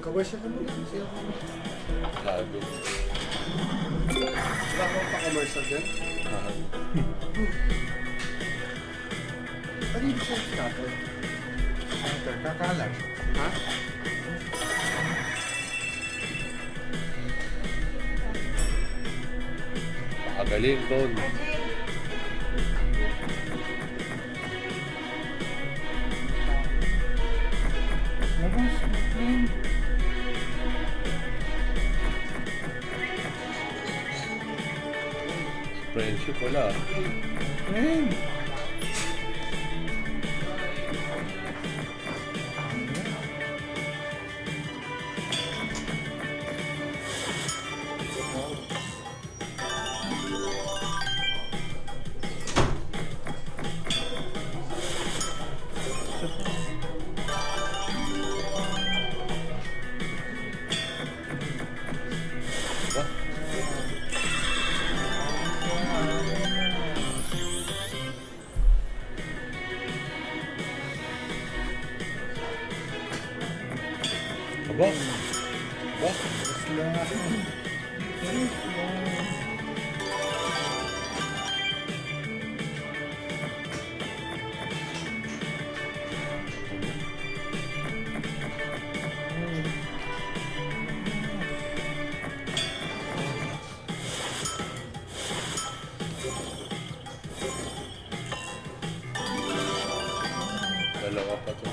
Commercial ka muna. Gago. Wala kang pa-commercial dyan? Ano yung siya starter? Starter, kakalat. Ha? Nakagaling, Ton. Labas, friend. Friendship, wala. Friend. Ba? Aba? Ba? Dalawa pa to.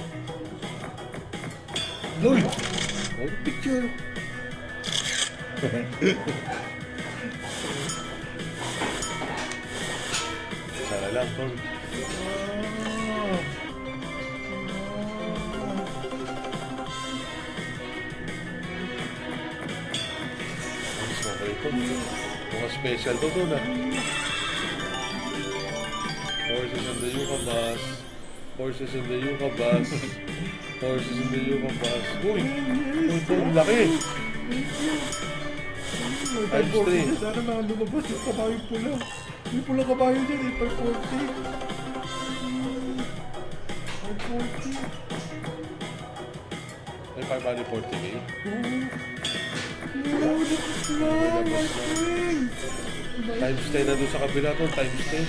Loy! Oh, picture. Sana lang, Ton. Mas okay to. Mga special to, Ton, ah. Horses in the Yuka bus. Horses in the Yuka bus. Horses in the Yuka bus. Uy! Uy, Ton, laki! Times 3. Sana mga lumabas yung kabayo pula. May pula kabayo dyan eh, 540. 540. May 540k. Oh, labas na, my friend. Times 10 na doon sa kabila to, times 10.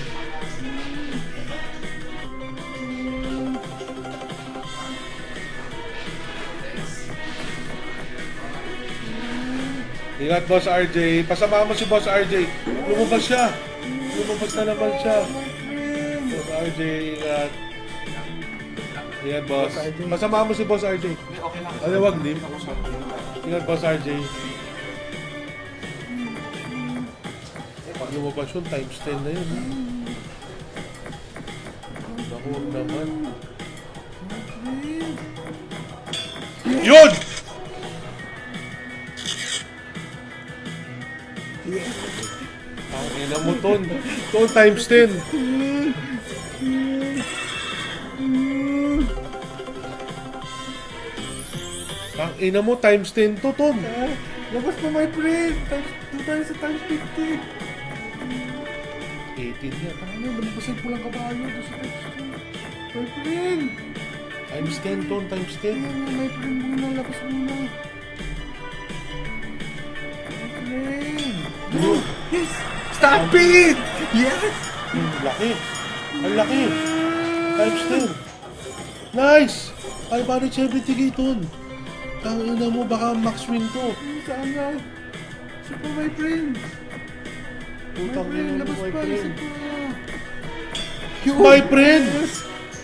Ingat, Boss RJ. Pasama mo si Boss RJ. Lumabas siya. Lumabas na naman siya. Boss RJ, ingat. Ingat, Boss. Pasama mo si Boss RJ. Ano, wag din. Ingat, Boss RJ. Pag lumabas yun, times 10 na yun. Naku, wag naman. Yun! Ang ina mo, Ton. Ton times 10. Ang ina mo, times 10 to, Ton. Labas pa, my friend. Doon tayo sa times 50. 18 yan. Ano, lumabas yung pulang kabayo doon sa times 50. My friend. Times 10, Ton. Times 10. My friend muna, labas muna. My friend. Yes! Stop it! Yes! Laki. Ang laki. Times 10. Nice! 570k, Ton. Ang ina mo, baka max win to. Sana. Isa pa, my friend. Putang My friend, ina mo, labas my pa. Isa friend. pa. My friend!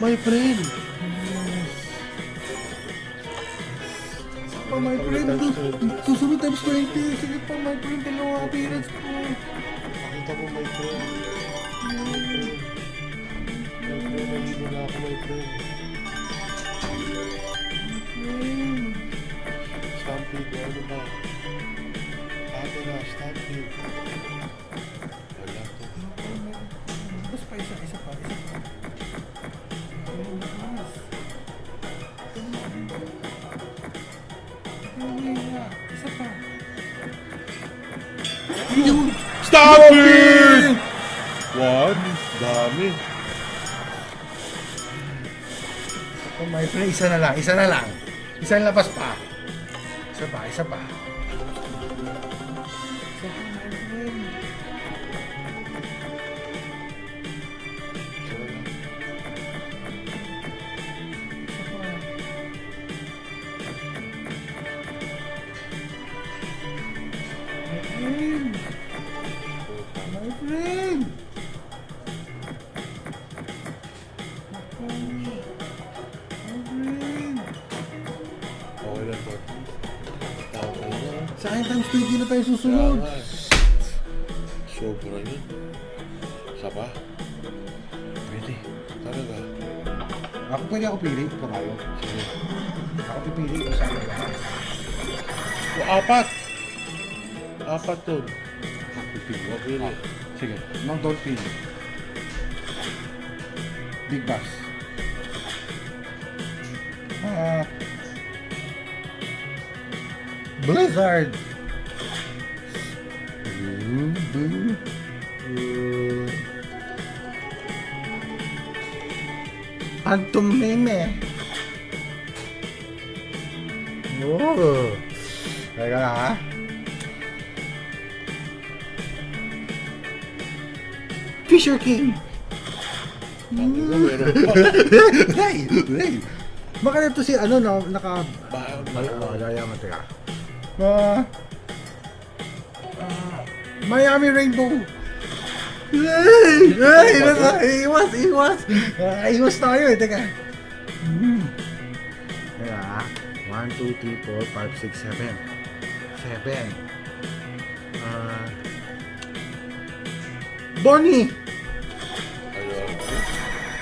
My friend! Isa pa, my friend. Susunod times 20. Sige pa, my friend. Dalawang appearance po. Nakita mo, my friend. My friend. My friend, nalino na ako, my friend. Stampede, ano ba? Ate na, Stampede. Wala to. Labas pa, isa pa. Isa pa. Labas. Isa pa. Yun! Stampede! What? Dami. Oh, my friend, isa na lang. Isa na lang. Isang labas pa. Isa pa, isa pa. Isa pa, my friend. Isa pa. My friend. My friend. Okay lang po. Tama na. Sa akin times 20 na tayo susunod. Tama. Sobra yun. Isa pa? Pwede. Talaga. Ako pwede ako pili. Ikaw kayo. Sige. Ako pipili ko sa akin. O, apat! Apat doon. Ako pipili. O, pili. Sige. Nang don't pili. Big Boss. Blizzard. Phantom Meme. Oh. Teka lang ha. Fisher King. Sabi ko, meron pa. Hey! Hey! Baka nito si ano na naka... Yayaman, teka. Miami Rainbow. Hey! Hey! Iwas! Iwas! Iwas tayo eh, teka. Teka, 1, 2, 3, 4, 5, 6, 7. Bonnie! Ayun.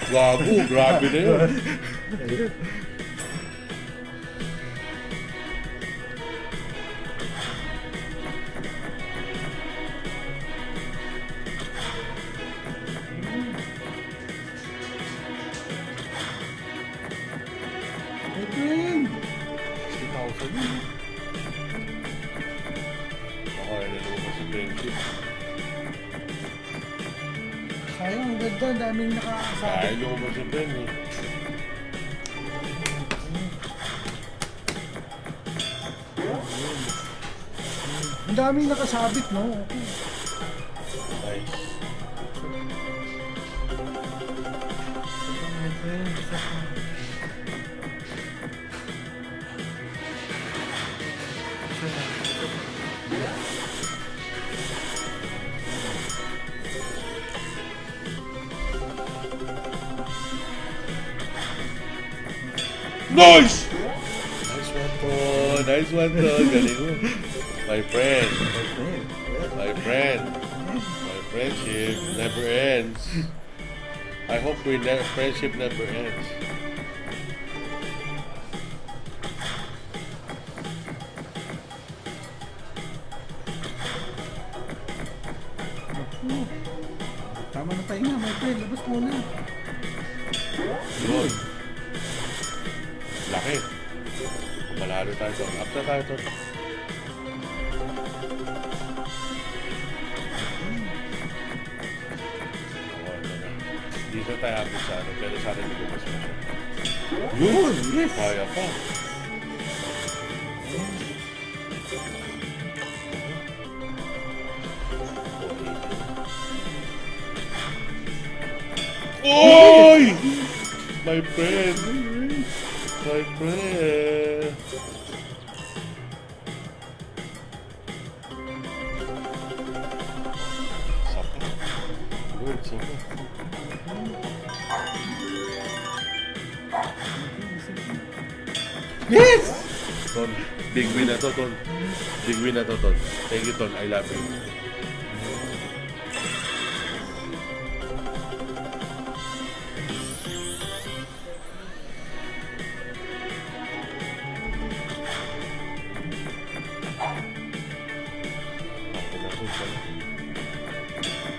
Gago, grabe na yun. Edwin! 60,000 yun. Okay, nalubos si friendship. Sayang, ang ganda. Ang daming nakakasabi. Dahil lumabas si friend eh. Ang daming nakasabit, no? Nice. Nice! Nice one to. Nice one to. Galing mo. My friend. My friend. My friendship never ends. I hope friendship never ends. Tama na tayo nga, my friend. Labas muna. Yun. Laki. Malalo tayo doon. Up na tayo doon. Dito tayo abot sa ano, pero sana hindi ko mas masya. Yun! Yes! Kaya pa. Oy! My friend! My friend! Sapa. Good, sapa. Yes! Ton, big win na to, Ton. Big win na to, Ton. Thank you, Ton. I love you.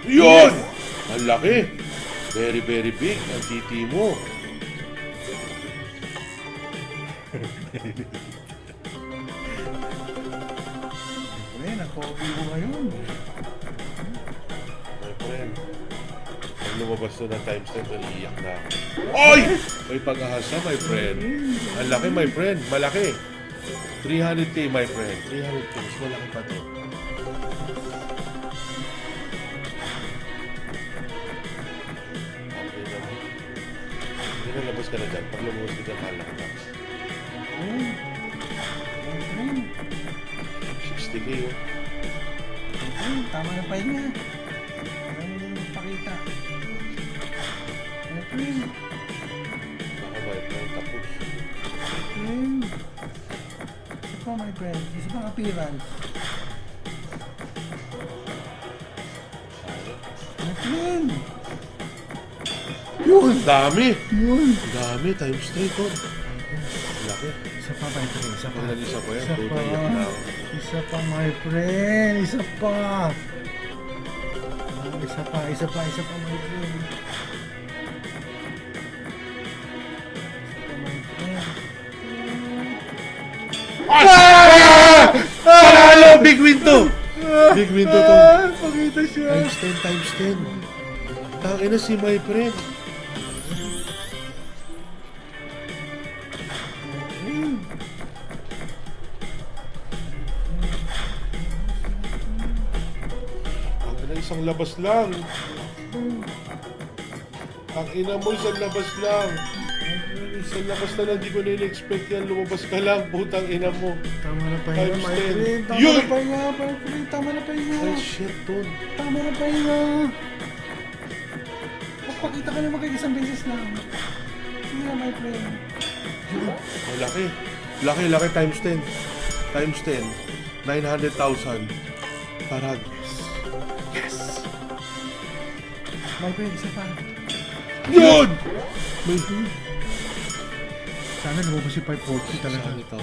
Yun! Ang laki! Very, very big ang titi mo. Ayun, ang kopi mo ngayon. My friend, pag lumabas to ng times 10, iiyak na ako. Oy! May pag-ahasa, my friend. Ang laki, my friend. Malaki. 300k, my friend. 300k. Mas malaki pa to. Okay na. Hindi na labas ka na dyan. Pag lumabas ka dyan, mahal ka. Hmm. My friend. 60k oh. Hmm, tama na pahinga. Marami na naman pakita. My friend. Ako, my friend. Tapos. Hmm. Isa pa, my friend. Isa pang appearance. Sayang. My friend. Yun! Dami! Yun! Dami. Times 3 to. Laki. Isa pa, my friend. Isa pa. Pag nag-isa ko yan, Isa puta pa. yak na ako. Isa pa, my friend. Isa pa. Isa pa, isa pa, isa pa, my friend. Isa pa, my friend. Panalo! Big win to! Big win to to. Pakita siya. Times 10, times 10. Tangin na si my friend. Ang ina, isang labas lang. Ang ina mo, isang labas lang. Isang labas na lang, di ko na-expect yan. Lumabas ka lang, putang ina mo. Tama na pa yun, Times my 10. friend. Tama Yun! na pa yun, my friend. Tama na pa yun. Ay, shit, ton. Tama na pa yun. Magpakita ka naman kay isang beses lang. Sige na, my friend. Oh, laki. Laki, laki, times 10. Times 10. 900,000. Parag. Yes! My friend, isa pa. Yun! May Sana lumabas yung 540 talaga. 100,000.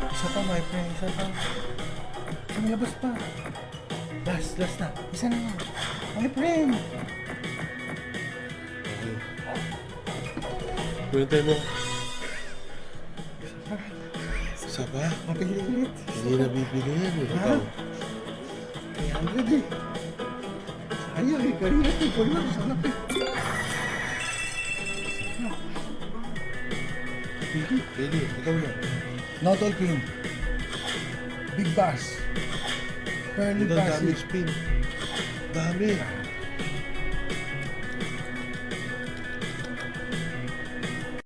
Isa pa, my friend. Isa pa. Isang labas pa. Last na. Isa na nga. My friend. Okay. Kwentay mo. Isa pa? Mapilit. Hindi na bibili yan eh. Ha? Ikaw. 300 eh. Sayang eh. Kanina ito po lang. Sana pa. Pili, ikaw na. No Dolphin. Big Bass. Pearly Ito ang Bass. dami spin. Dami.